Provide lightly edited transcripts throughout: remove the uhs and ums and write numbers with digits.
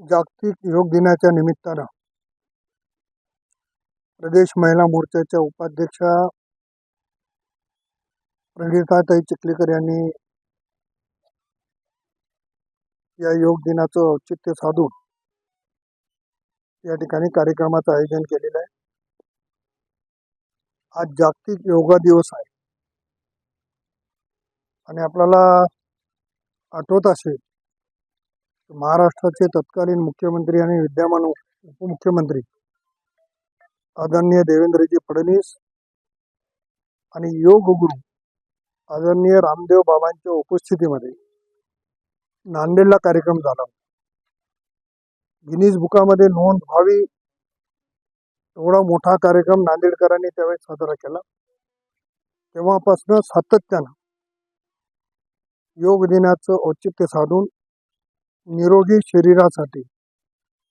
जागतिक योग दिनाच्या निमित्तानं प्रदेश महिला मोर्चाच्या उपाध्यक्षा प्रणिताताई चिखलीकर यांनी या योग दिनाचं औचित्य साधून या ठिकाणी कार्यक्रमाचं आयोजन केलेलं आहे। आज जागतिक योगा दिवस आहे आणि आपल्याला आठवत असेल महाराष्ट्राचे तत्कालीन मुख्यमंत्री आणि विद्यमान उपमुख्यमंत्री आदरणीय देवेंद्रजी फडणवीस आणि योग गुरु आदरणीय रामदेव बाबांच्या उपस्थितीमध्ये नांदेडला कार्यक्रम झाला। गिनीज बुकामध्ये नोंद व्हावी एवढा मोठा कार्यक्रम नांदेडकरांनी त्यावेळेस साजरा केला। तेव्हापासून सातत्यानं योग दिनाचं औचित्य साधून निरोगी शरीरासाठी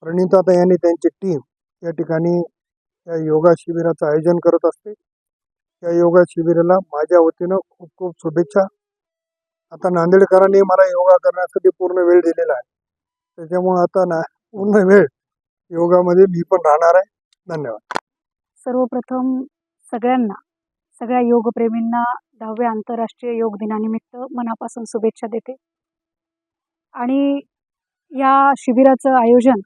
प्रणिताताई यांनी त्यांची टीम या ठिकाणी या योगा शिबिराचं आयोजन करत असते। या योगा शिबिराला माझ्या वतीनं खूप खूप शुभेच्छा। आता नांदेडकरांनी मला योगा करण्यासाठी पूर्ण वेळ दिलेला आहे, त्याच्यामुळे आता पूर्ण वेळ योगामध्ये मी पण राहणार आहे। धन्यवाद। सर्वप्रथम सगळ्या योगप्रेमींना 10व्या आंतरराष्ट्रीय योग दिनानिमित्त मनापासून शुभेच्छा देते। आणि या शिबिराचं आयोजन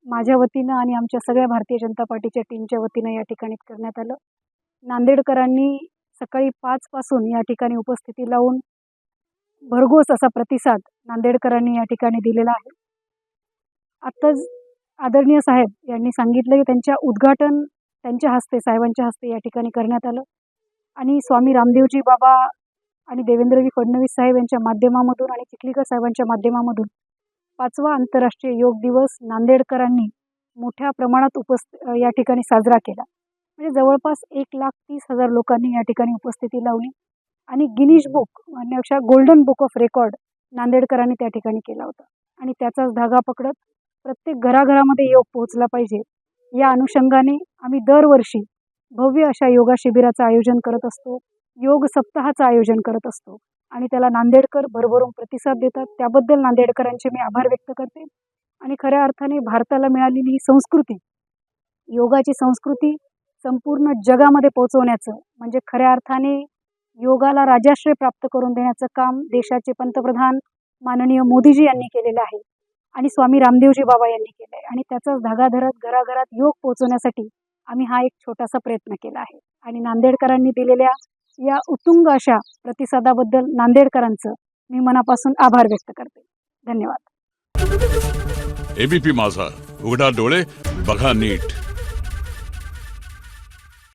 माझ्या वतीनं आणि आमच्या सगळ्या भारतीय जनता पार्टीच्या टीमच्या वतीनं या ठिकाणी करण्यात आलं। नांदेडकरांनी सकाळी 5 पासून या ठिकाणी उपस्थिती लावून भरघोस असा प्रतिसाद नांदेडकरांनी या ठिकाणी दिलेला आहे। आत्ताच आदरणीय साहेब यांनी सांगितलं की त्यांच्या उद्घाटन त्यांच्या हस्ते साहेबांच्या हस्ते या ठिकाणी करण्यात आलं आणि स्वामी रामदेवजी बाबा आणि देवेंद्रजी फडणवीस साहेब यांच्या माध्यमामधून आणि चिखलीकर साहेबांच्या माध्यमामधून 5वा आंतरराष्ट्रीय योग दिवस नांदेडकरांनी मोठ्या प्रमाणात या ठिकाणी साजरा केला। म्हणजे जवळपास 1,30,000 लोकांनी या ठिकाणी उपस्थिती लावली आणि गिनीज बुक म्हणण्यापेक्षा गोल्डन बुक ऑफ रेकॉर्ड नांदेडकरांनी त्या ठिकाणी केला होता। आणि त्याचाच धागा पकडत प्रत्येक घराघरामध्ये योग पोहोचला पाहिजे या अनुषंगाने आम्ही दरवर्षी भव्य अशा योगा शिबिराचं आयोजन करत असतो, योग सप्ताहाचं आयोजन करत असतो आणि त्याला नांदेडकर भरभरून प्रतिसाद देतात। त्याबद्दल नांदेडकरांचे मी आभार व्यक्त करते। आणि खऱ्या अर्थाने भारताला मिळालेली ही संस्कृती, योगाची संस्कृती संपूर्ण जगामध्ये पोहोचवण्याचं म्हणजे खऱ्या अर्थाने योगाला राजाश्रय प्राप्त करून देण्याचं काम देशाचे पंतप्रधान माननीय मोदीजी यांनी केलेलं आहे आणि स्वामी रामदेवजी बाबा यांनी केलं आहे। आणि त्याचाच धागा धरत घराघरात योग पोहोचवण्यासाठी आम्ही हा एक छोटासा प्रयत्न केला आहे। आणि नांदेडकरांनी दिलेल्या या उत्तुंग अशा प्रतिसादाबद्दल नांदेडकरांचं मी मनापासून आभार व्यक्त करते। धन्यवाद। एबीपी माझा, उघडा डोळे बघा नीट।